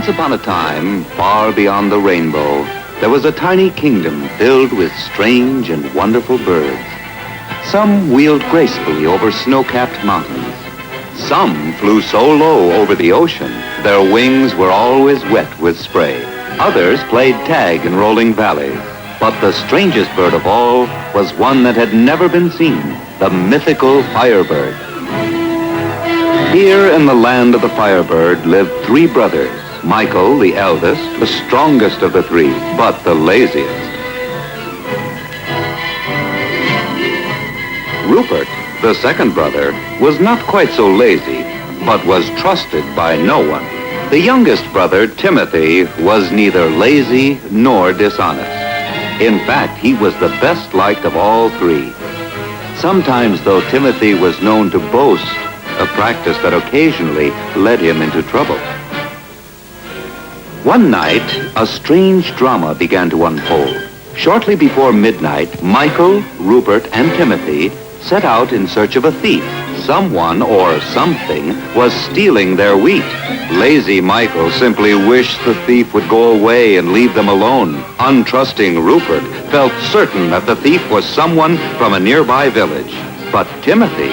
Once upon a time, far beyond the rainbow, there was a tiny kingdom filled with strange and wonderful birds. Some wheeled gracefully over snow-capped mountains. Some flew so low over the ocean, their wings were always wet with spray. Others played tag in rolling valleys. But the strangest bird of all was one that had never been seen, the mythical firebird. Here in the land of the firebird lived three brothers. Michael, the eldest, the strongest of the three, but the laziest. Rupert, the second brother, was not quite so lazy, but was trusted by no one. The youngest brother, Timothy, was neither lazy nor dishonest. In fact, he was the best liked of all three. Sometimes, though, Timothy was known to boast, a practice that occasionally led him into trouble. One night, a strange drama began to unfold. Shortly before midnight, Michael, Rupert, and Timothy set out in search of a thief. Someone or something was stealing their wheat. Lazy Michael simply wished the thief would go away and leave them alone. Untrusting Rupert felt certain that the thief was someone from a nearby village. But Timothy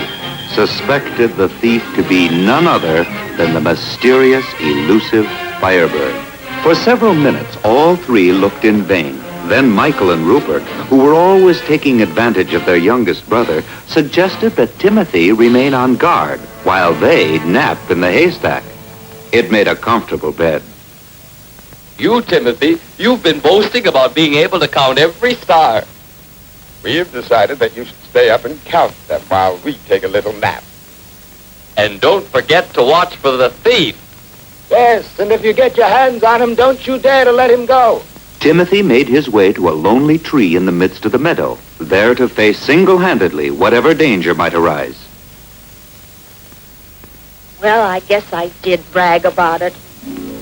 suspected the thief to be none other than the mysterious, elusive firebird. For several minutes, all three looked in vain. Then Michael and Rupert, who were always taking advantage of their youngest brother, suggested that Timothy remain on guard while they nap in the haystack. It made a comfortable bed. You, Timothy, you've been boasting about being able to count every star. We've decided that you should stay up and count them while we take a little nap. And don't forget to watch for the thief. Yes, and if you get your hands on him, don't you dare to let him go. Timothy made his way to a lonely tree in the midst of the meadow, there to face single-handedly whatever danger might arise. Well, I guess I did brag about it.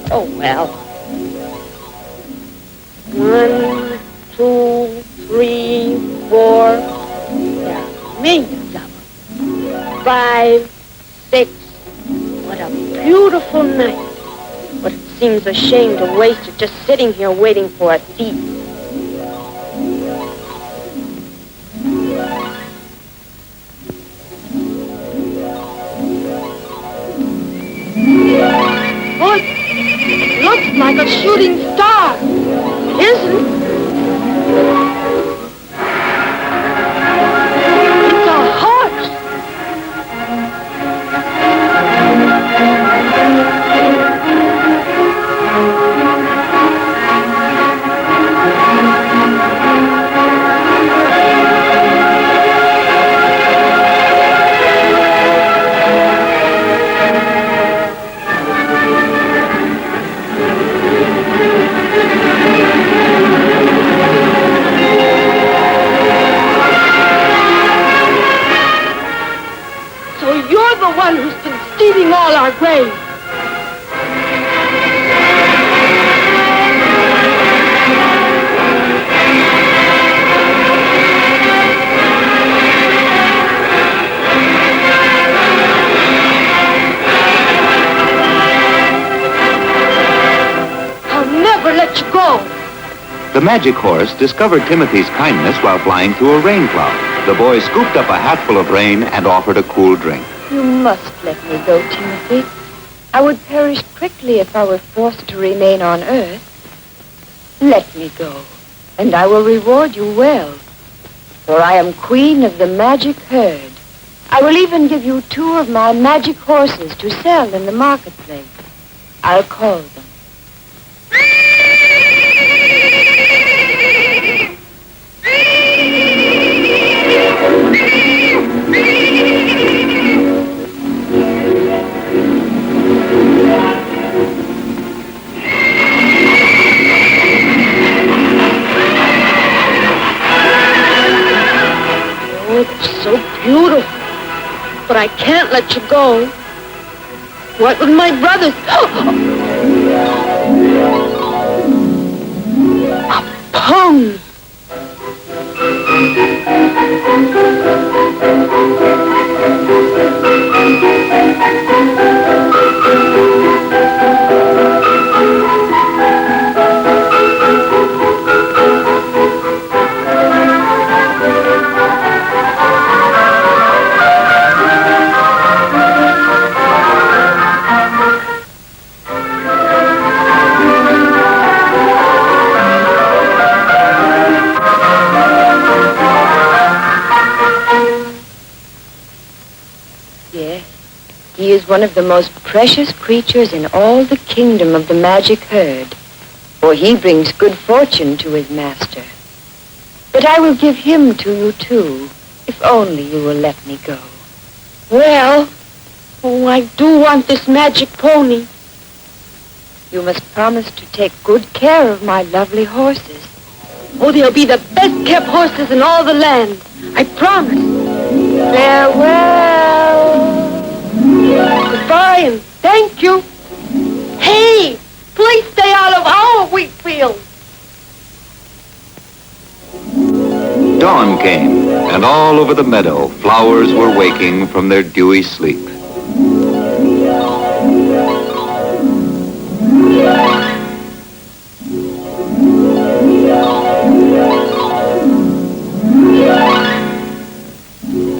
Oh, well. 1, 2, 3, 4. There are millions of them. 5, 6. What a beautiful night. But it seems a shame to waste it just sitting here waiting for a thief. Oh, it looks like a shooting star. It isn't. It's a horse. One who's been stealing all our grain. I'll never let you go. The magic horse discovered Timothy's kindness while flying through a rain cloud. The boy scooped up a hatful of rain and offered a cool drink. You must let me go, Timothy. I would perish quickly if I were forced to remain on Earth. Let me go, and I will reward you well. For I am queen of the magic herd. I will even give you 2 of my magic horses to sell in the marketplace. I'll call them. So beautiful. But I can't let you go. What would my brothers... A pony. is one of the most precious creatures in all the kingdom of the magic herd, for he brings good fortune to his master. But I will give him to you, too, if only you will let me go. Well, I do want this magic pony. You must promise to take good care of my lovely horses. Oh, they'll be the best-kept horses in all the land. I promise. Farewell. Goodbye and thank you. Hey, please stay out of our wheat field. Dawn came, and all over the meadow, flowers were waking from their dewy sleep.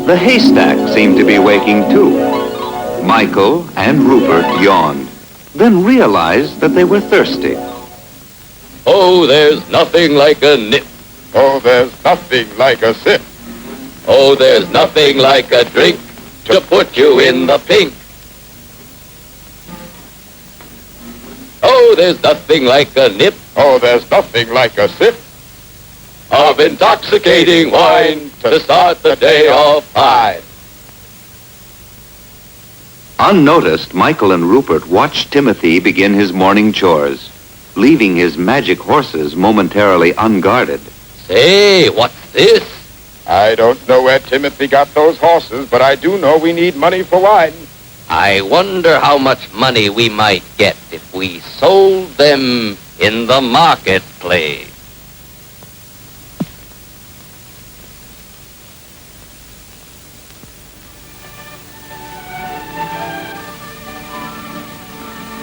The haystack seemed to be waking too. Michael and Rupert yawned, then realized that they were thirsty. Oh, there's nothing like a nip. Oh, there's nothing like a sip. Oh, there's nothing like a drink to put you in the pink. Oh, there's nothing like a nip Oh, there's nothing like a sip. of intoxicating wine to start the day off high. Unnoticed, Michael and Rupert watched Timothy begin his morning chores, leaving his magic horses momentarily unguarded. Say, what's this? I don't know where Timothy got those horses, but I do know we need money for wine. I wonder how much money we might get if we sold them in the marketplace.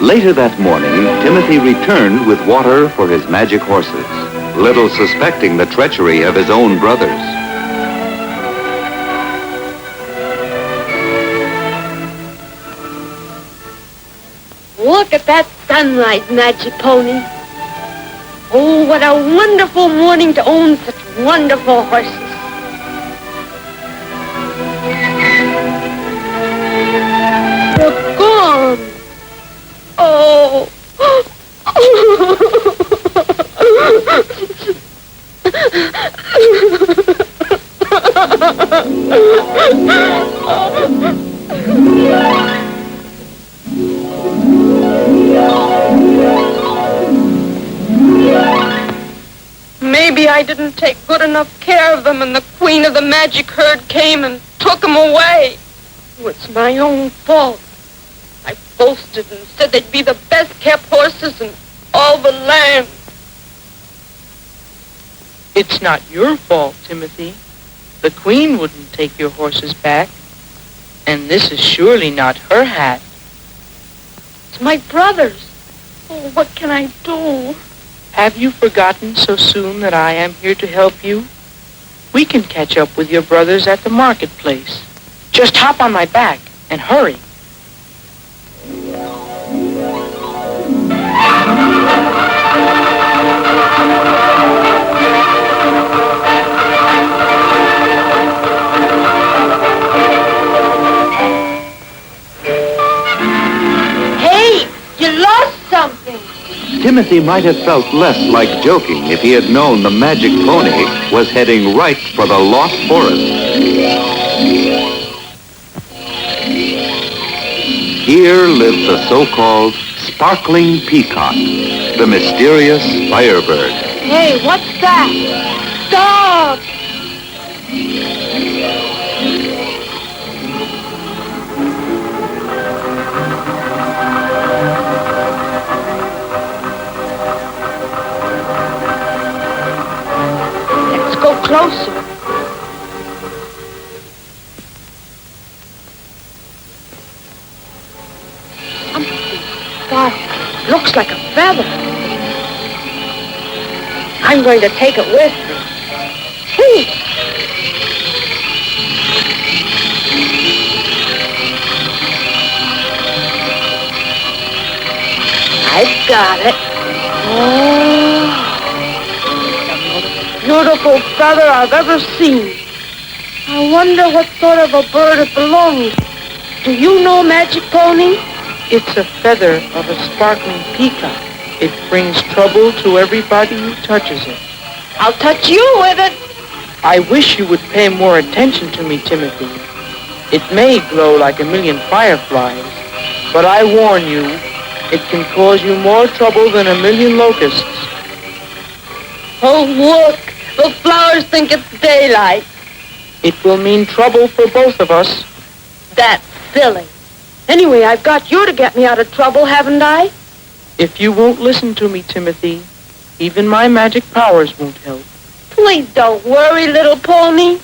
Later that morning, Timothy returned with water for his magic horses, little suspecting the treachery of his own brothers. Look at that sunrise, magic pony. Oh, what a wonderful morning to own such wonderful horses. They're gone. Oh. Maybe I didn't take good enough care of them and the queen of the magic herd came and took them away. Oh, it's my own fault. I boasted and said they'd be the best-kept horses in all the land. It's not your fault, Timothy. The queen wouldn't take your horses back. And this is surely not her hat. It's my brother's. Oh, what can I do? Have you forgotten so soon that I am here to help you? We can catch up with your brothers at the marketplace. Just hop on my back and hurry. Hey, you lost something. Timothy might have felt less like joking if he had known the magic pony was heading right for the lost forest. Here lived the so-called sparkling peacock, the mysterious firebird. Hey, what's that? Stop! Let's go closer. Something dark. Looks like a feather. I'm going to take it with me. Whee! I've got it. Oh, the most beautiful feather I've ever seen. I wonder what sort of a bird it belongs to. Do you know magic, Pony? It's a feather of a sparkling peacock. It brings trouble to everybody who touches it. I'll touch you with it. I wish you would pay more attention to me, Timothy. It may glow like a million fireflies, but I warn you, it can cause you more trouble than a million locusts. Oh, look. The flowers think it's daylight. It will mean trouble for both of us. That's silly. Anyway, I've got you to get me out of trouble, haven't I? If you won't listen to me, Timothy, even my magic powers won't help. Please don't worry, little pony.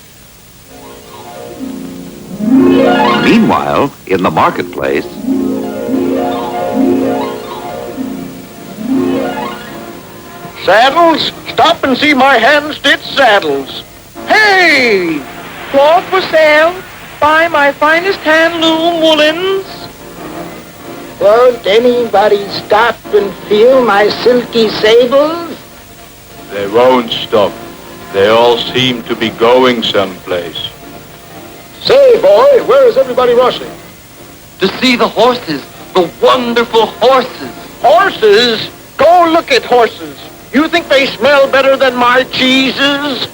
Meanwhile, in the marketplace, Saddles? Stop and see my hand-stitched saddles. Hey! Cloth for sale. Buy my finest hand-loom woolens. Won't anybody stop and feel my silky sables? They won't stop. They all seem to be going someplace. Say, boy, where is everybody rushing? To see the horses, the wonderful horses. Horses? Go look at horses. You think they smell better than my cheeses?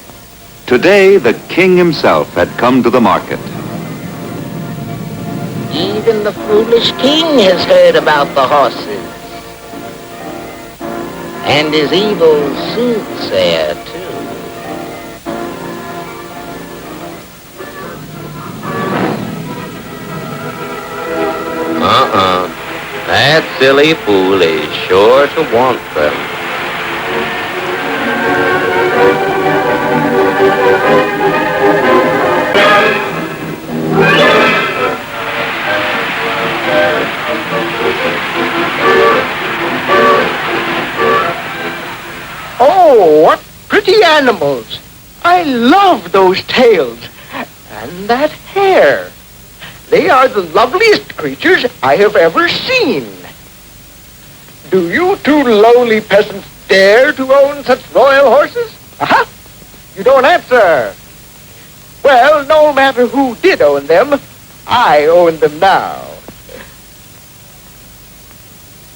today the king himself had come to the market. Even the foolish king has heard about the horses. And his evil soothsayer, too. That silly fool is sure to want them. Oh, what pretty animals. I love those tails. And that hair. They are the loveliest creatures I have ever seen. Do you two lowly peasants dare to own such royal horses? Aha! You don't answer. Well, no matter who did own them, I own them now.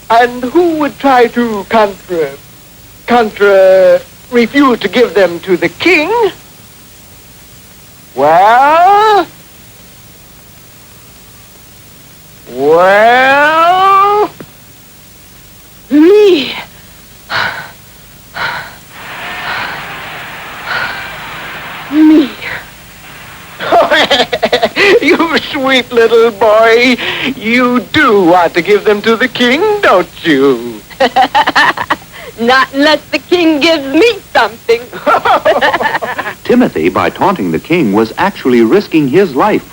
And who would try to refuse to give them to the king? Well, Me. Me. You sweet little boy. You do want to give them to the king, don't you? Not unless the king gives me something. Timothy, by taunting the king, was actually risking his life.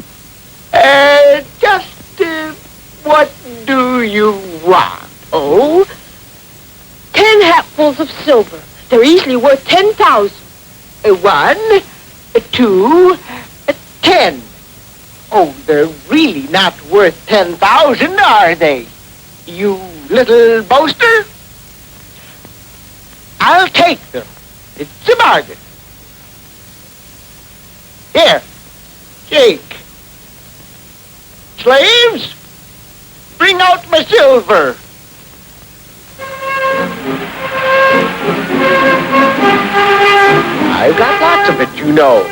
What do you want? Oh? 10 hatfuls of silver. They're easily worth 10,000. 1, 2, 10. Oh, they're really not worth 10,000, are they? You little boaster? I'll take them. It's a bargain. Here, shake. Slaves, bring out my silver. I've got lots of it, you know.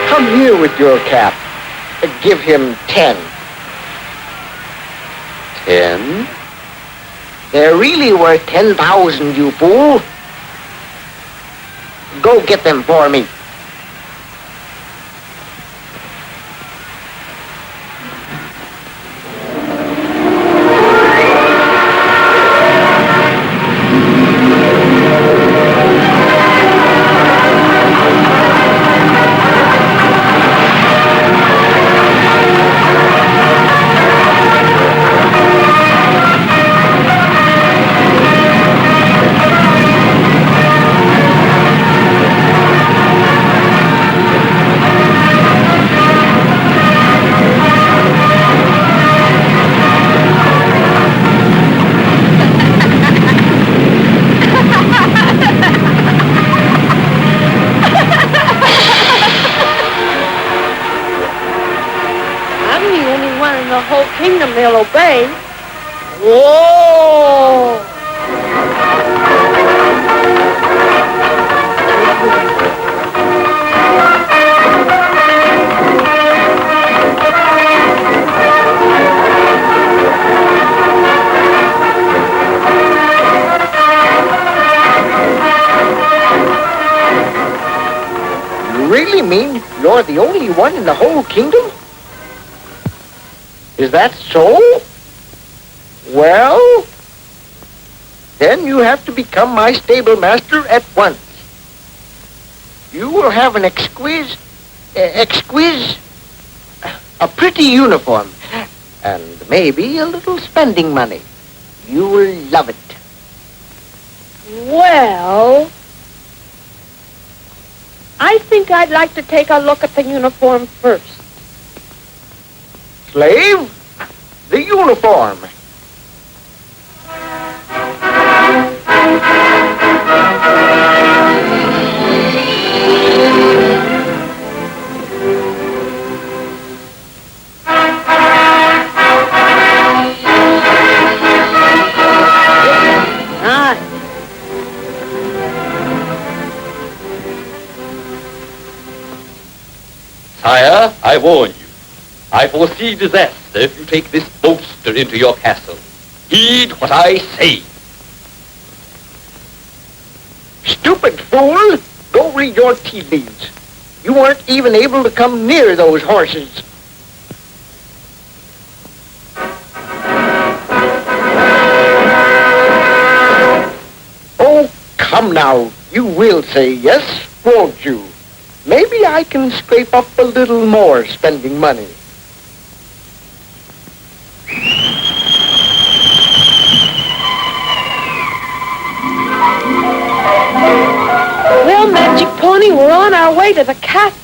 Come here with your cap. Give him 10. 10? They're really worth 10,000, you fool. Go get them for me. whole kingdom, they'll obey. Whoa! You really mean you're the only one in the whole kingdom? Is that so? Well, then you have to become my stable master at once. You will have an a pretty uniform, and maybe a little spending money. You will love it. Well, I think I'd like to take a look at the uniform first. Slave, the uniform. Sire, I warn you. I foresee disaster if you take this boaster into your castle. Heed what I say. Stupid fool! Go read your tea leaves. You weren't even able to come near those horses. Oh, come now. You will say yes, won't you? Maybe I can scrape up a little more spending money. Well, Magic Pony, we're on our way to the castle.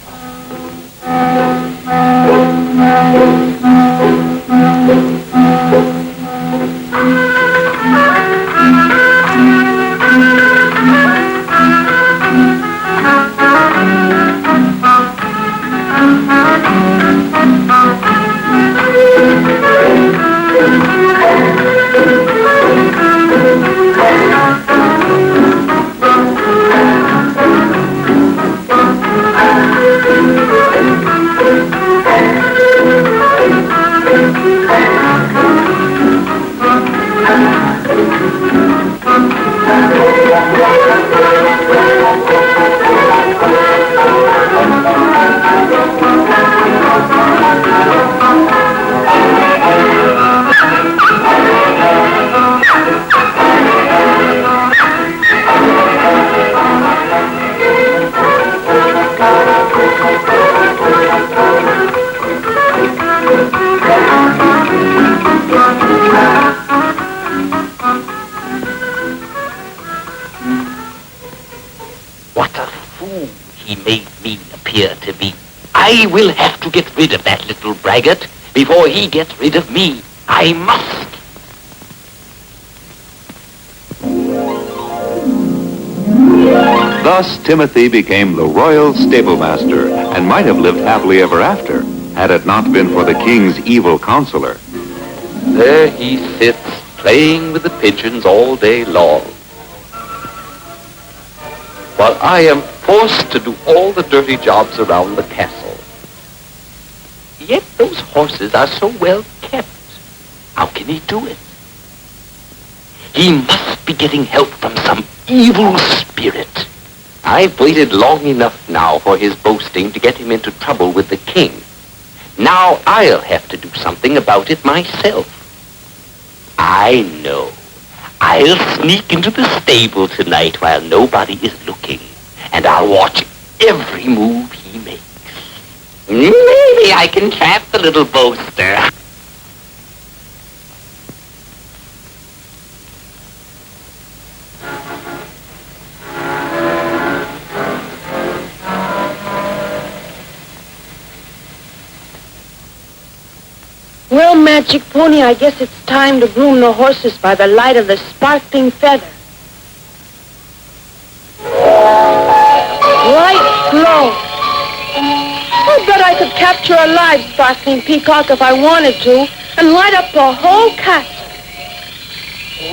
What a fool he made me appear to be. I will have to get rid of that little braggart before he gets rid of me. I must. Thus, Timothy became the royal stablemaster and might have lived happily ever after had it not been for the king's evil counselor. There he sits, playing with the pigeons all day long, while I am forced to do all the dirty jobs around the castle. Yet those horses are so well kept. How can he do it? He must be getting help from some evil spirit. I've waited long enough now for his boasting to get him into trouble with the king. Now I'll have to do something about it myself. I know. I'll sneak into the stable tonight while nobody is looking, and I'll watch every move he makes. Maybe I can trap the little boaster. Well, Magic Pony, I guess it's time to groom the horses by the light of the sparkling feather. Right glow. I bet I could capture a live sparkling peacock if I wanted to, and light up the whole castle.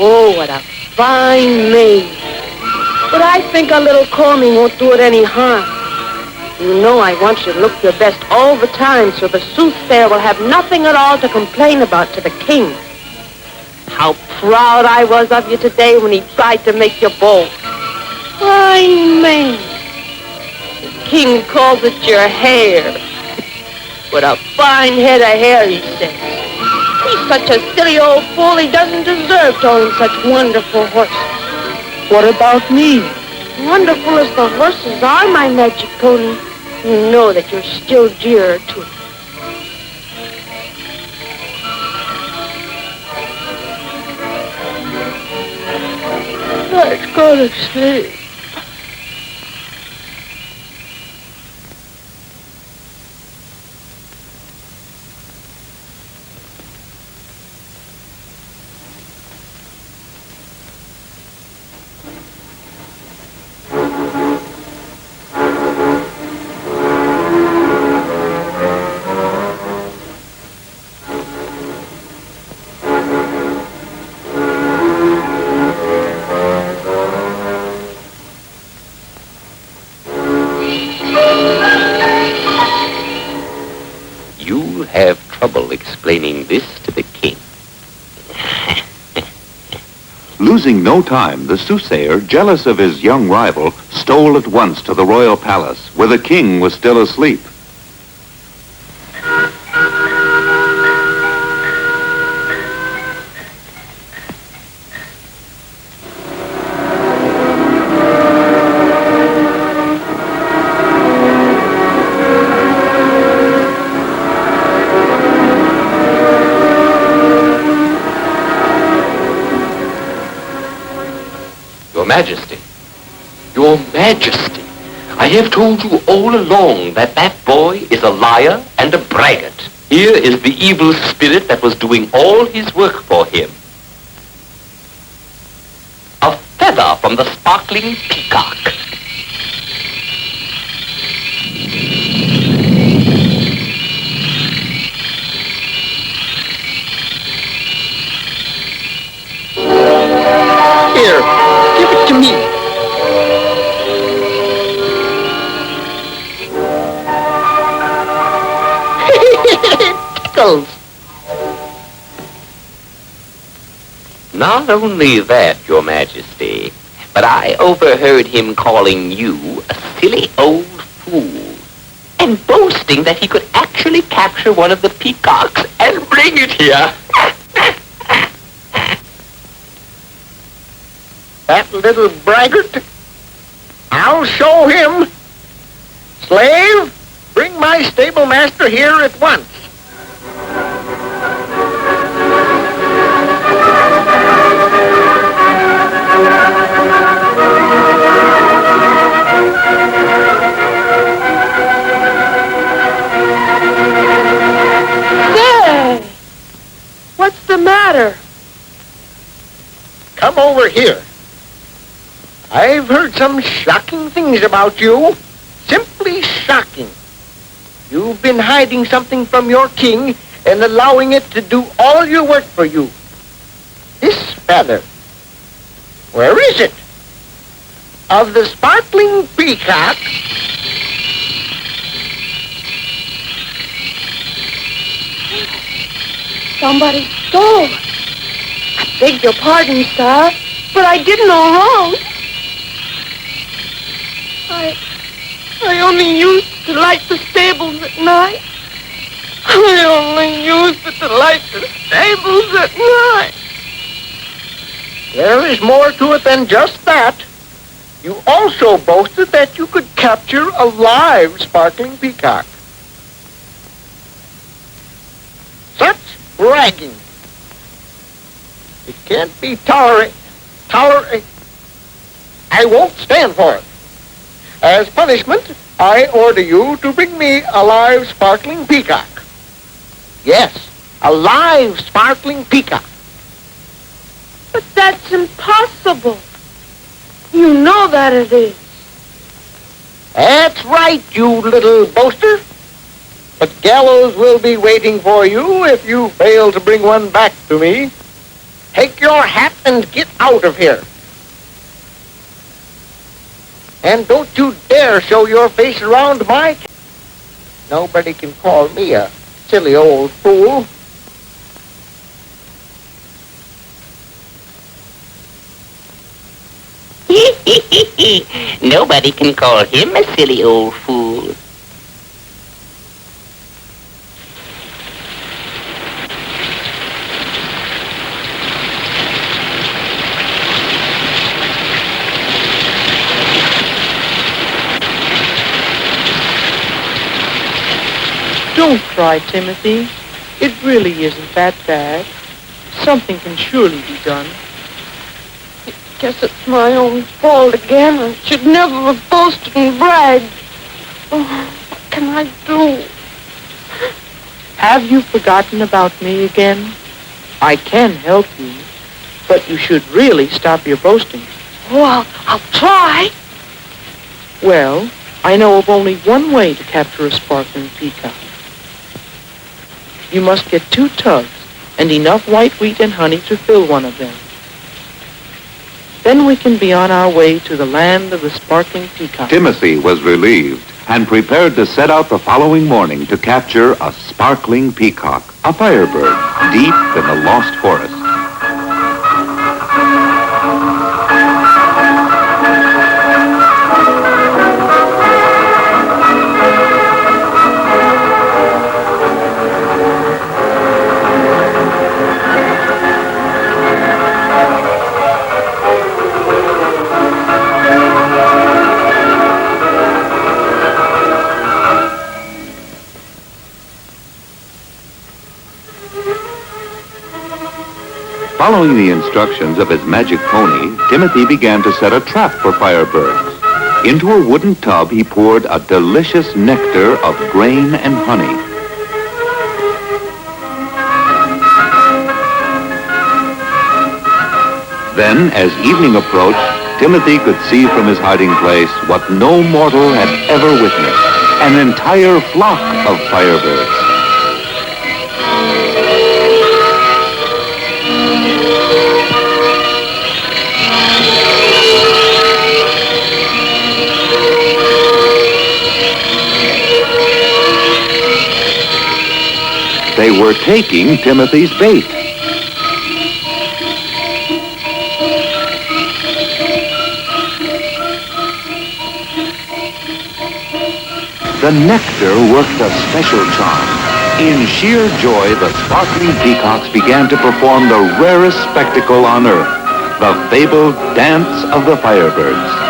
Oh, what a fine maid. But I think a little combing won't do it any harm. You know I want you to look your best all the time so the soothsayer will have nothing at all to complain about to the king. How proud I was of you today when he tried to make you bold. Fine maid. The king calls it your hair. What a fine head of hair, he says. He's such a silly old fool, he doesn't deserve to own such wonderful horses. What about me? Wonderful as the horses are, my magic pony, you know that you're still dearer to me. I gotta say. Have trouble explaining this to the king. Losing no time, the soothsayer, jealous of his young rival, stole at once to the royal palace, where the king was still asleep. Your Majesty, I have told you all along that that boy is a liar and a braggart. Here is the evil spirit that was doing all his work for him. A feather from the sparkling peacock. Here, give it to me. Kettles. Not only that, Your Majesty, but I overheard him calling you a silly old fool and boasting that he could actually capture one of the peacocks and bring it here. That little braggart. I'll show him. Slave, bring my stable master here at once. Say, what's the matter? Come over here. I've heard some shocking things about you. Simply shocking. You've been hiding something from your king and allowing it to do all your work for you. This feather. Where is it? Of the sparkling peacock. Somebody stole. I beg your pardon, sir, but I did no wrong. I only used to light the stables at night. I only used it to light the stables at night. There is more to it than just that. You also boasted that you could capture a live sparkling peacock. Such bragging. It can't be tolerated. I won't stand for it. As punishment, I order you to bring me a live sparkling peacock. Yes, a live sparkling peacock. But that's impossible. You know that it is. That's right, you little boaster. but gallows will be waiting for you if you fail to bring one back to me. Take your hat and get out of here. And don't you dare show your face around my camp. Nobody can call me a silly old fool. Nobody can call him a silly old fool. Don't cry, Timothy. It really isn't that bad. Something can surely be done. Guess it's my own fault again. I should never have boasted and bragged. Oh, what can I do? Have you forgotten about me again? I can help you, but you should really stop your boasting. Oh, I'll try. Well, I know of only one way to capture a sparkling peacock. You must get 2 tubs and enough white wheat and honey to fill one of them. Then we can be on our way to the land of the sparkling peacock. Timothy was relieved and prepared to set out the following morning to capture a sparkling peacock, a firebird, deep in the lost forest. Following the instructions of his magic pony, Timothy began to set a trap for firebirds. Into a wooden tub, he poured a delicious nectar of grain and honey. Then, as evening approached, Timothy could see from his hiding place what no mortal had ever witnessed, an entire flock of firebirds. They were taking Timothy's bait. The nectar worked a special charm. In sheer joy, the sparkling peacocks began to perform the rarest spectacle on earth, the fabled dance of the firebirds.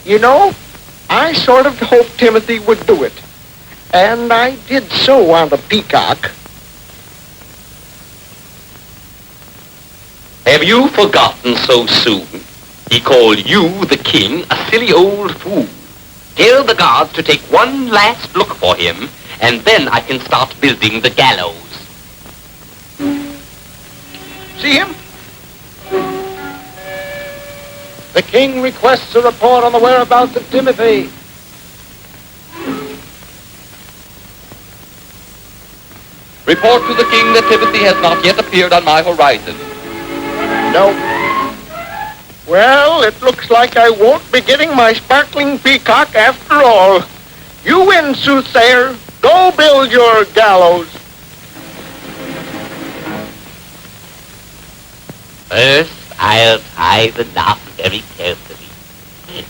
You know, I sort of hoped Timothy would do it. And I did so on the peacock. Have you forgotten so soon? He called you, the king, a silly old fool. Tell the gods to take one last look for him, and then I can start building the gallows. See him? The king requests a report on the whereabouts of Timothy. Report to the king that Timothy has not yet appeared on my horizon. No. Well, it looks like I won't be getting my sparkling peacock after all. You win, soothsayer. Go build your gallows. First, I'll tie the knot very carefully.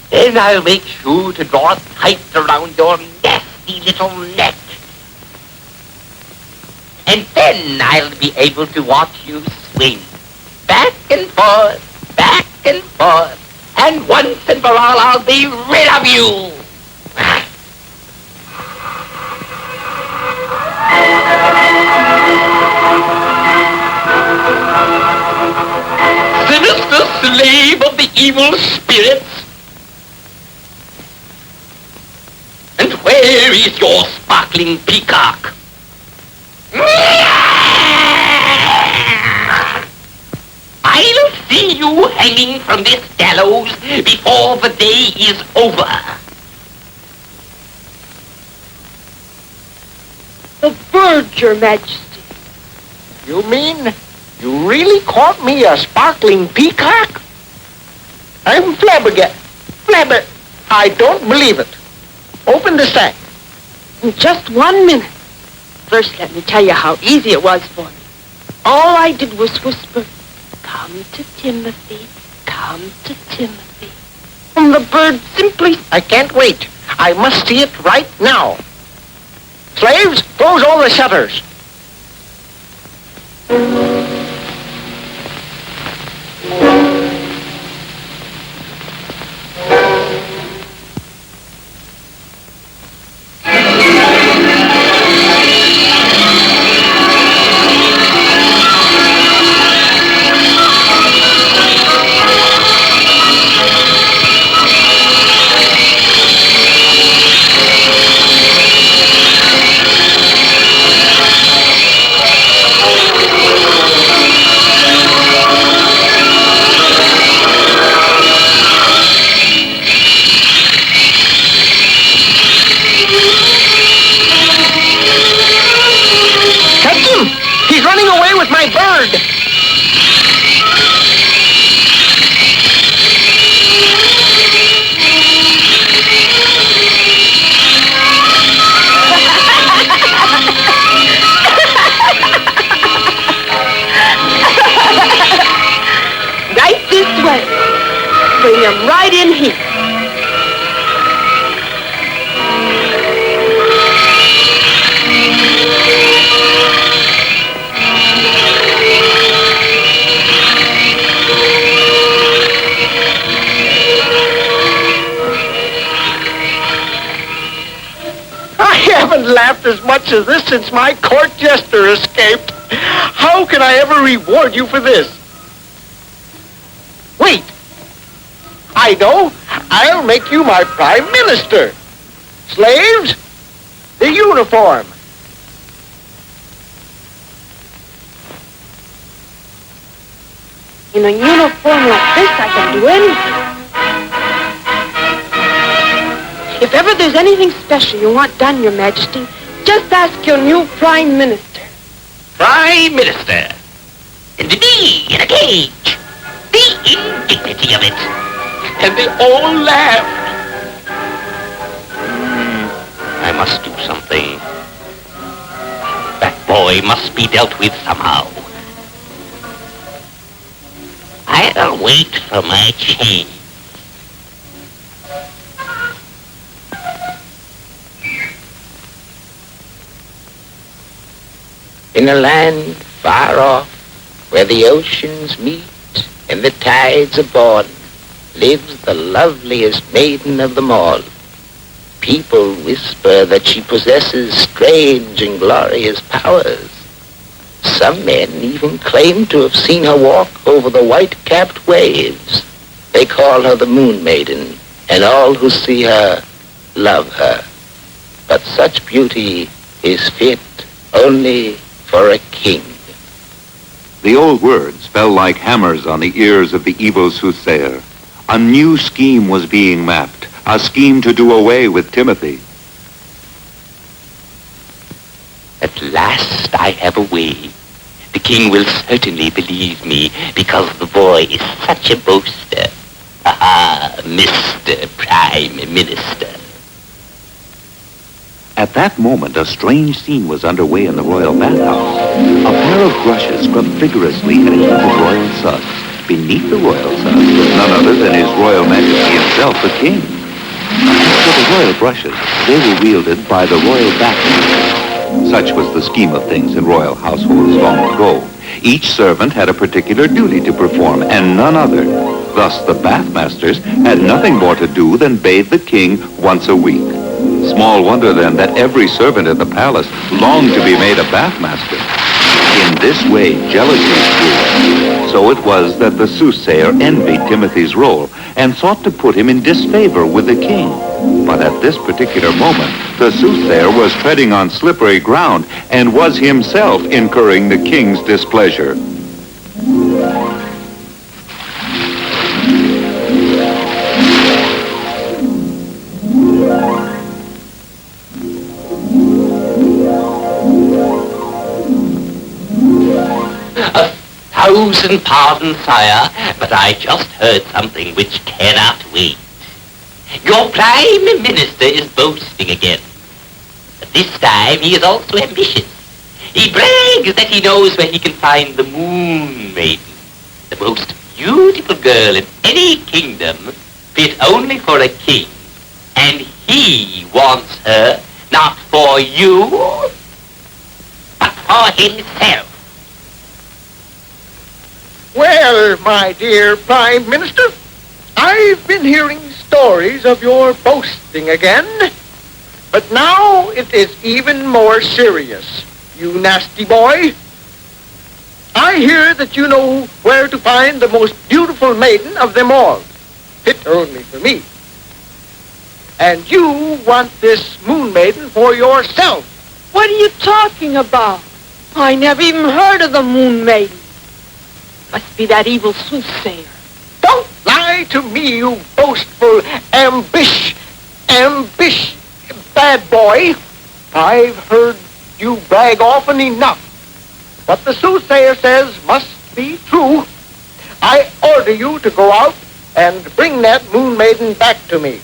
Then I'll make sure to draw it tight around your nasty little neck. And then I'll be able to watch you swing. Back and forth, and once and for all, I'll be rid of you. Sinister slave of the evil spirits. And where is your sparkling peacock? I'll see you hanging from this gallows before the day is over. The bird, Your Majesty. You mean you really caught me a sparkling peacock? I'm flabbergasted. I don't believe it. Open the sack. In just 1 minute. First, let me tell you how easy it was for me. All I did was whisper, "Come to Timothy, come to Timothy." And the bird simply... I can't wait. I must see it right now. Slaves, close all the shutters. He's running away with my bird. Right this way. Bring him right in here. I haven't laughed as much as this since my court jester escaped. How can I ever reward you for this? Wait. I know. I'll make you my prime minister. Slaves, the uniform. In a uniform like this, I can do anything. If ever there's anything special you want done, Your Majesty, just ask your new Prime Minister. Prime Minister. And me in a cage. The indignity of it. And they all laughed. I must do something. That boy must be dealt with somehow. I'll wait for my change. In a land far off, where the oceans meet and the tides are born, lives the loveliest maiden of them all. People whisper that she possesses strange and glorious powers. Some men even claim to have seen her walk over the white-capped waves. They call her the Moon Maiden, and all who see her love her. But such beauty is fit only for a king. The old words fell like hammers on the ears of the evil soothsayer. A new scheme was being mapped, a scheme to do away with Timothy. At last I have a way. The king will certainly believe me because the boy is such a boaster. Ah, Mr. Prime Minister. At that moment, a strange scene was underway in the royal bathhouse. A pair of brushes scrubbed vigorously heading into the royal suds. Beneath the royal suds was none other than His Royal Majesty himself, the king. As for the royal brushes, they were wielded by the royal bathmasters. Such was the scheme of things in royal households long ago. Each servant had a particular duty to perform, and none other. Thus, the bathmasters had nothing more to do than bathe the king once a week. Small wonder, then, that every servant in the palace longed to be made a bathmaster. In this way, jealousy grew. So it was that the soothsayer envied Timothy's role and sought to put him in disfavor with the king. But at this particular moment, the soothsayer was treading on slippery ground and was himself incurring the king's displeasure. Thousand pardons, sire, but I just heard something which cannot wait. Your Prime Minister is boasting again. But this time he is also ambitious. He brags that he knows where he can find the Moon Maiden, the most beautiful girl in any kingdom, fit only for a king. And he wants her not for you, but for himself. Well, my dear Prime Minister, I've been hearing stories of your boasting again, but now it is even more serious, you nasty boy. I hear that you know where to find the most beautiful maiden of them all, fit only for me. And you want this Moon Maiden for yourself. What are you talking about? I never even heard of the Moon Maiden. Must be that evil soothsayer. Don't lie to me, you boastful, bad boy. I've heard you brag often enough. What the soothsayer says must be true. I order you to go out and bring that Moon Maiden back to me.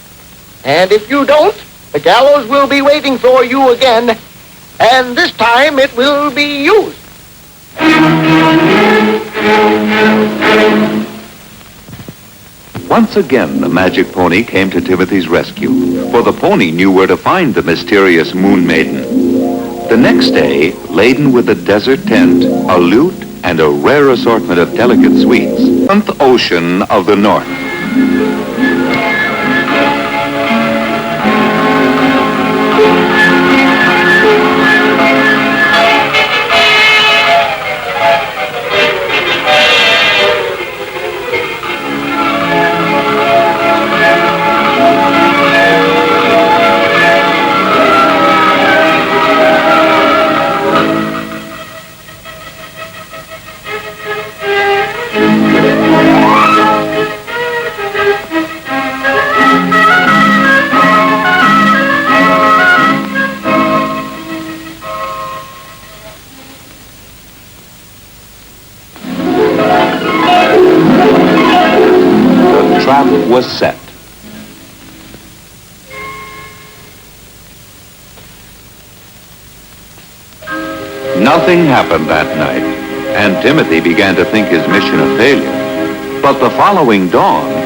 And if you don't, the gallows will be waiting for you again, and this time it will be used. Once again, the magic pony came to Timothy's rescue, for the pony knew where to find the mysterious Moon Maiden. The next day, laden with a desert tent, a lute, and a rare assortment of delicate sweets, 10th Ocean of the North. Was set. Nothing happened that night, and Timothy began to think his mission a failure. But the following dawn,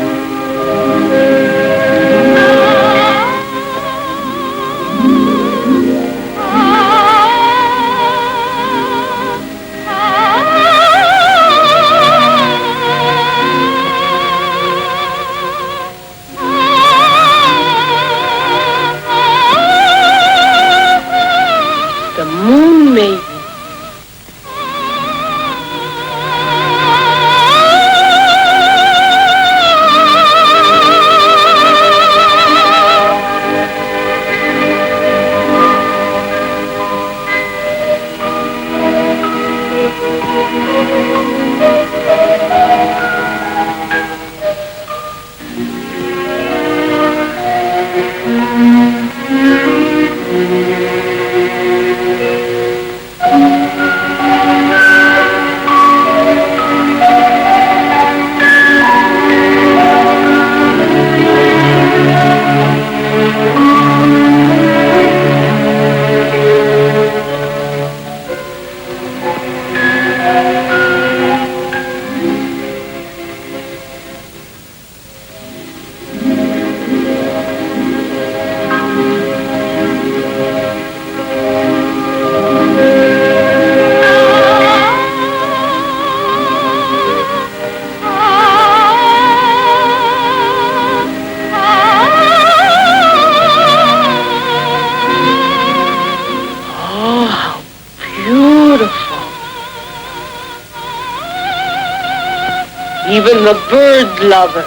a bird lover.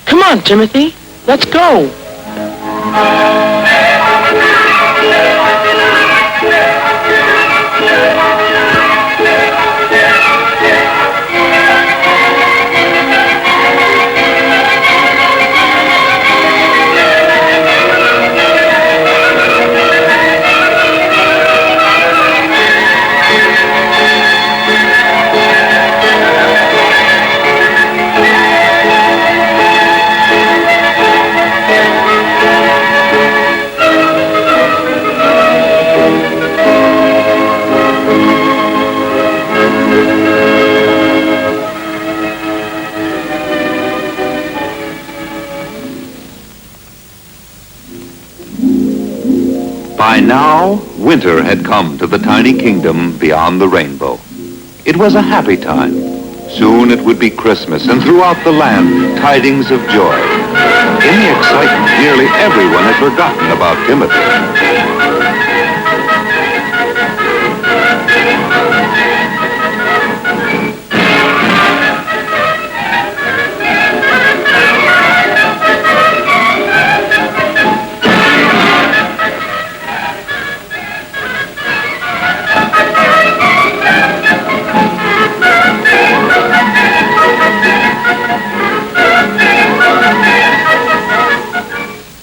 Come on, Timothy. Let's go. By now, winter had come to the tiny kingdom beyond the rainbow. It was a happy time. Soon it would be Christmas, and throughout the land, tidings of joy. In the excitement, nearly everyone had forgotten about Timothy.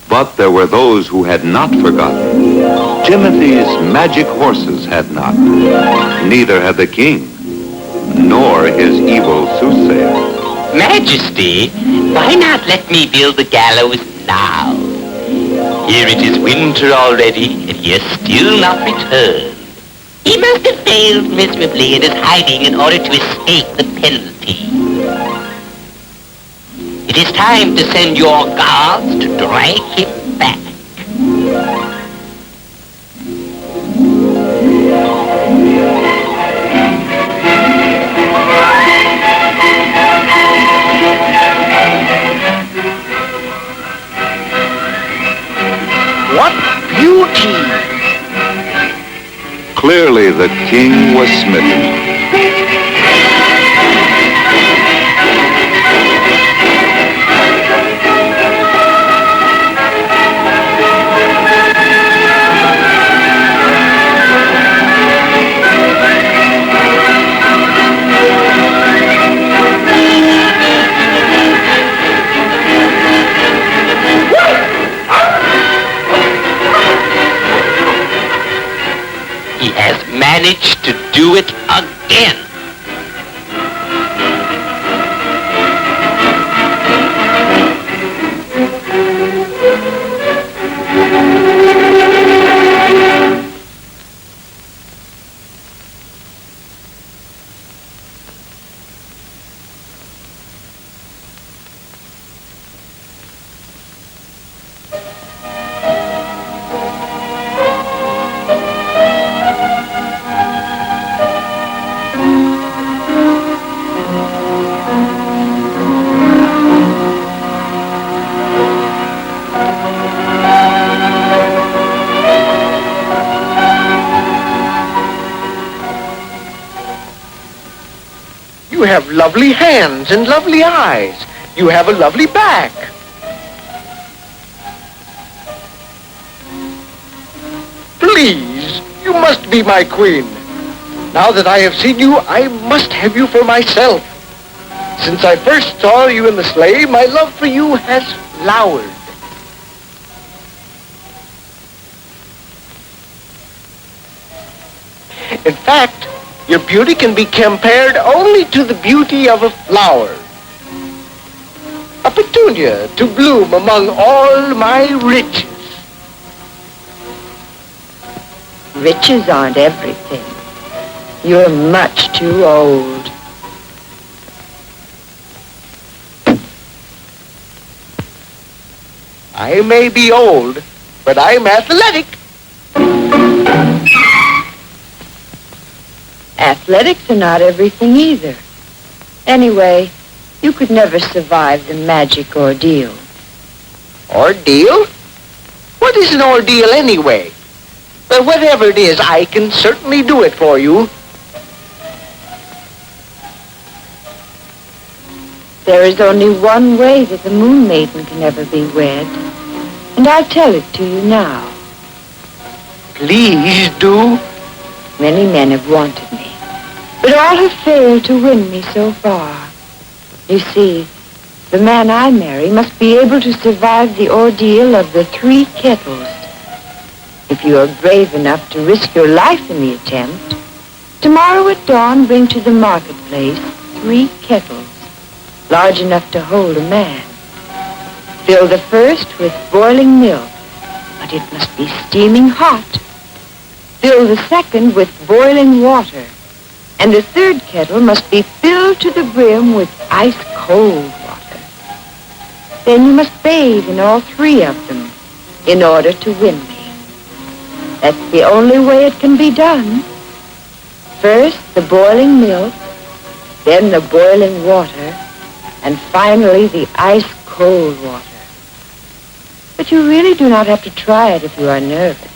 But there were those who had not forgotten. Timothy's magic horses had not. Neither had the king, nor his evil soothsayer. Majesty, why not let me build the gallows now? Here it is winter already, and he has still not returned. He must have failed miserably and is hiding in order to escape the penalty. It is time to send your guards to drag him back. What beauty! Clearly the king was smitten. He has managed to do it again. You have lovely hands and lovely eyes. You have a lovely back. Please, you must be my queen. Now that I have seen you, I must have you for myself. Since I first saw you in the sleigh, my love for you has flowered. In fact, your beauty can be compared only to the beauty of a flower. A petunia to bloom among all my riches. Riches aren't everything. You're much too old. I may be old, but I'm athletic. Athletics are not everything either. Anyway, you could never survive the magic ordeal. Ordeal? What is an ordeal anyway? But whatever it is, I can certainly do it for you. There is only one way that the Moon Maiden can ever be wed, and I'll tell it to you now. Please do. Many men have wanted me, but all have failed to win me so far. You see, the man I marry must be able to survive the ordeal of the 3 kettles. If you are brave enough to risk your life in the attempt, tomorrow at dawn bring to the marketplace 3 kettles, large enough to hold a man. Fill the first with boiling milk, but it must be steaming hot. Fill the second with boiling water, and the third kettle must be filled to the brim with ice-cold water. Then you must bathe in all 3 of them in order to win me. That's the only way it can be done. First, the boiling milk, then the boiling water, and finally the ice-cold water. But you really do not have to try it if you are nervous.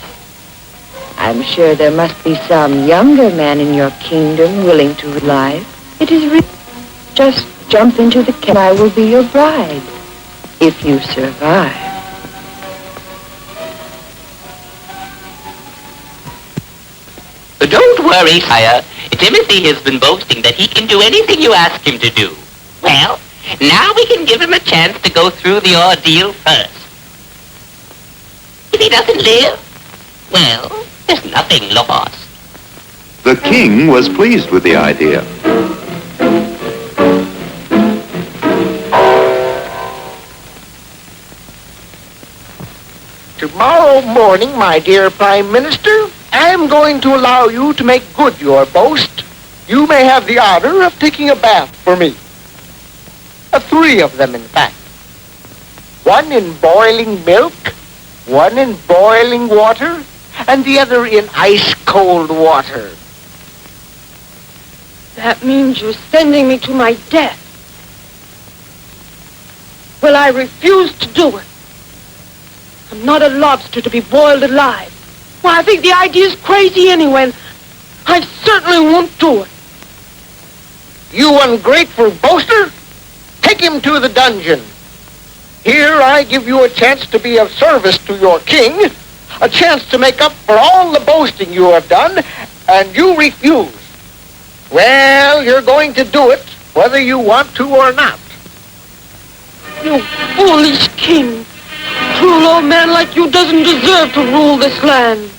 I'm sure there must be some younger man in your kingdom willing to rely. It is just jump into the kettle. I will be your bride, if you survive. Don't worry, sire. Timothy has been boasting that he can do anything you ask him to do. Well, now we can give him a chance to go through the ordeal first. If he doesn't live, well, there's nothing lost. The king was pleased with the idea. Tomorrow morning, my dear Prime Minister, I am going to allow you to make good your boast. You may have the honor of taking a bath for me. 3 of them, in fact. 1 in boiling milk, 1 in boiling water, and the other in ice-cold water. That means you're sending me to my death. Well, I refuse to do it. I'm not a lobster to be boiled alive. Well, I think the idea's crazy anyway, and I certainly won't do it. You ungrateful boaster! Take him to the dungeon. Here I give you a chance to be of service to your king, a chance to make up for all the boasting you have done, and you refuse. Well, you're going to do it, whether you want to or not. You foolish king. A cruel old man like you doesn't deserve to rule this land.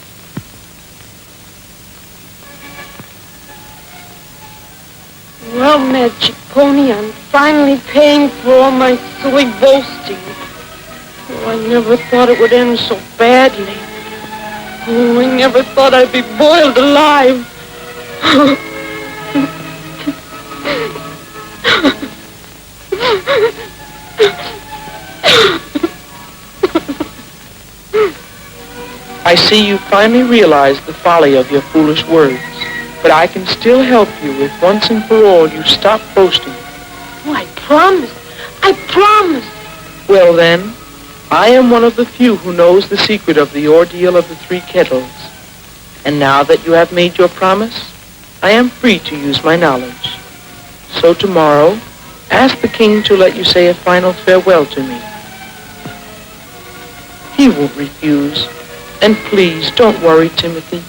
Well, Magic Pony, I'm finally paying for all my silly boasting. Oh, I never thought it would end so badly. Oh, I never thought I'd be boiled alive. I see you finally realize the folly of your foolish words, but I can still help you if once and for all you stop boasting. Oh, I promise. I promise. Well then, I am one of the few who knows the secret of the ordeal of the 3 kettles. And now that you have made your promise, I am free to use my knowledge. So tomorrow, ask the king to let you say a final farewell to me. He won't refuse. And please, don't worry, Timothy.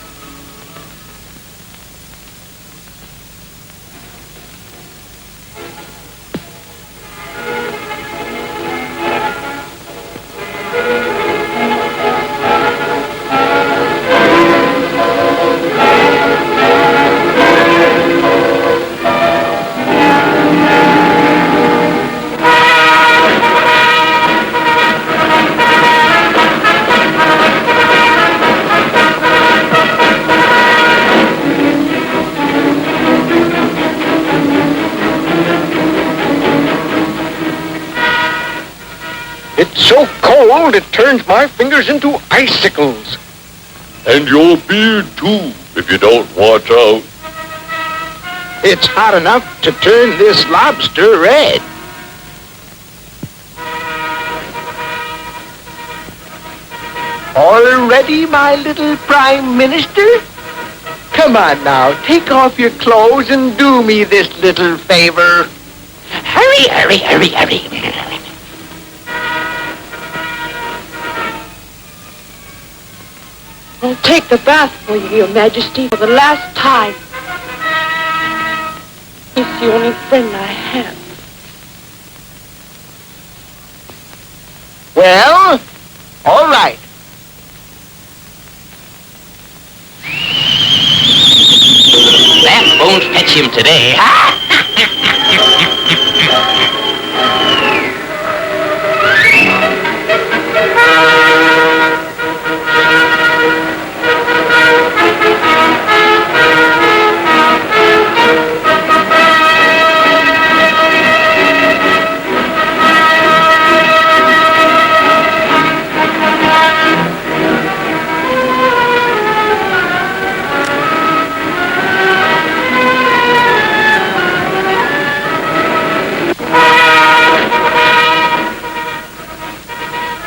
cold, it turns my fingers into icicles. And your beard, too, if you don't watch out. It's hot enough to turn this lobster red. All ready, my little Prime Minister? Come on now, take off your clothes and do me this little favor. Hurry, hurry, hurry, hurry. I'll take the bath for you, Your Majesty, for the last time. He's the only friend I have. Well, all right. That won't fetch him today, huh?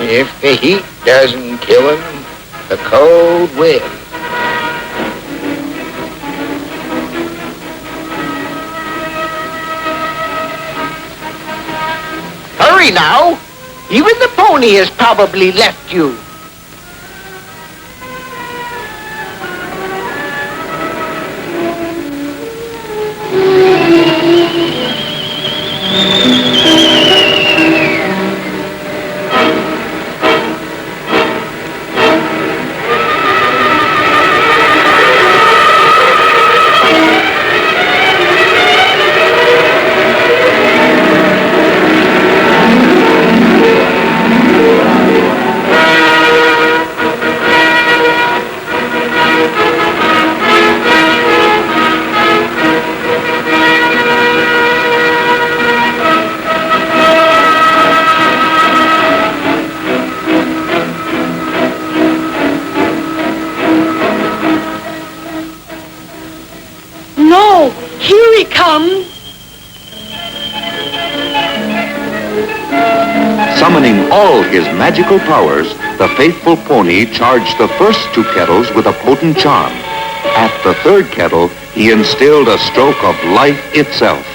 If the heat doesn't kill him, the cold will. Hurry now! Even the pony has probably left you. No! Here he comes! Summoning all his magical powers, the faithful pony charged the first two kettles with a potent charm. At the third kettle, he instilled a stroke of life itself.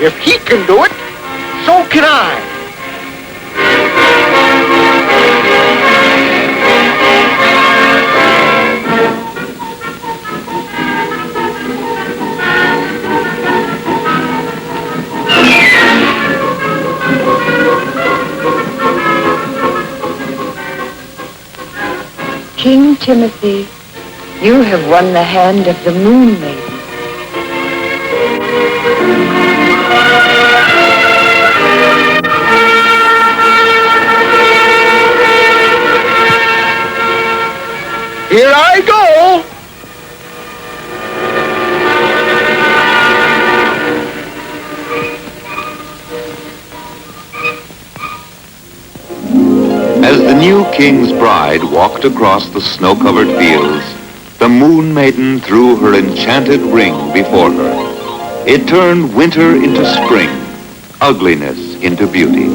If he can do it, so can I. King Timothy, you have won the hand of the Moon Maiden. Here I go! As the new king's bride walked across the snow-covered fields, the Moon Maiden threw her enchanted ring before her. It turned winter into spring, ugliness into beauty.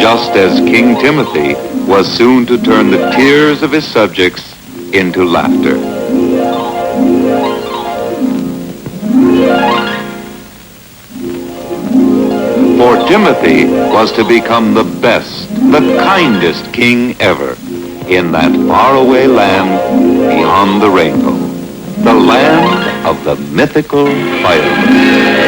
just as King Timothy was soon to turn the tears of his subjects into laughter. For Timothy was to become the best, the kindest king ever in that faraway land beyond the rainbow, the land of the mythical firebird.